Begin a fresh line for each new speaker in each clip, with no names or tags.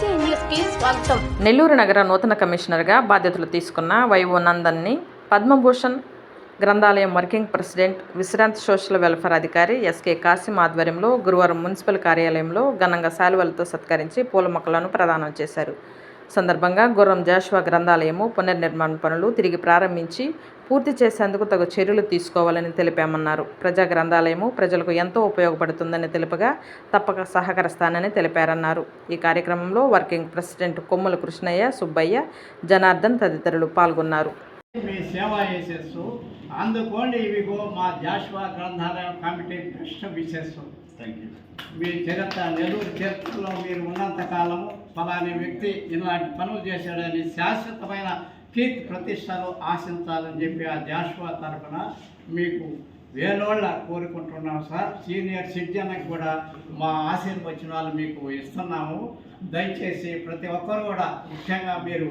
BC న్యూస్కి స్వాగతం.
నెల్లూరు నగర నూతన కమిషనర్గా బాధ్యతలు తీసుకున్న వైవో నందన్ని పద్మభూషణ్ గ్రంథాలయం working president Vishrant social welfare అధికారి ఎస్కే కాసిం ఆధ్వర్యంలో గురువారం మున్సిపల్ కార్యాలయంలో ఘనంగా శాలువలతో సత్కరించి పూల మొక్కలను ప్రదానం చేశారు. సందర్భంగా గుర్రం జాషువా గ్రంథాలయము పునర్నిర్మాణ పనులు తిరిగి ప్రారంభించి పూర్తి చేసేందుకు తగు చర్యలు తీసుకోవాలని తెలిపామన్నారు. ప్రజా గ్రంథాలయము ప్రజలకు ఎంతో ఉపయోగపడుతుందని తెలుపగా తప్పక సహకరిస్తానని తెలిపారన్నారు. ఈ కార్యక్రమంలో వర్కింగ్ ప్రెసిడెంట్ కొమ్ముల కృష్ణయ్య, సుబ్బయ్య, జనార్దన్ తదితరులు పాల్గొన్నారు.
మీ సేవ చేసేస్తూ అందుకోండి ఇవిగో మా జాషువా గ్రంథాలయం కమిటీ ప్రశ్న విశేషం. మీ చరిత్ర నెల్లూరు చరిత్రలో మీరు ఉన్నంతకాలము ఫలాని వ్యక్తి ఇలాంటి పనులు చేశాడని శాశ్వతమైన కీర్తి ప్రతిష్టలు ఆశించాలని చెప్పి ఆ జాషువా తరఫున మీకు వేలోళ్ళ కోరుకుంటున్నాము సార్. సీనియర్ సిటిజన్కి కూడా మా ఆశీర్వచనాలు మీకు ఇస్తున్నాము. దయచేసి ప్రతి ఒక్కరు కూడా, ముఖ్యంగా మీరు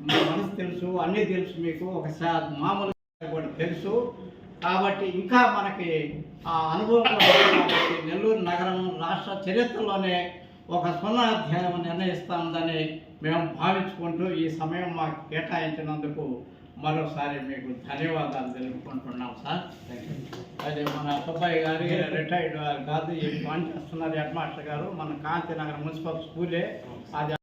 మా మనసు తెలుసు, అన్నీ తెలుసు, మీకు ఒకసారి మామూలుగా కూడా తెలుసు కాబట్టి ఇంకా మనకి ఆ అనుభవం కాబట్టి నెల్లూరు నగరం రాష్ట్ర చరిత్రలోనే ఒక స్వర్ణాధ్యాయం నిర్ణయిస్తామని మేము భావించుకుంటూ ఈ సమయం మాకు కేటాయించినందుకు మరోసారి మీకు ధన్యవాదాలు తెలుపుకుంటున్నాం సార్. అదే మన సుబ్బయ్య గారి రిటైర్డ్ కాదు, ఈ పని చేస్తున్నారు హెడ్ మాస్టర్ గారు, మన కాంతినగర్ మున్సిపల్ స్కూలే అది.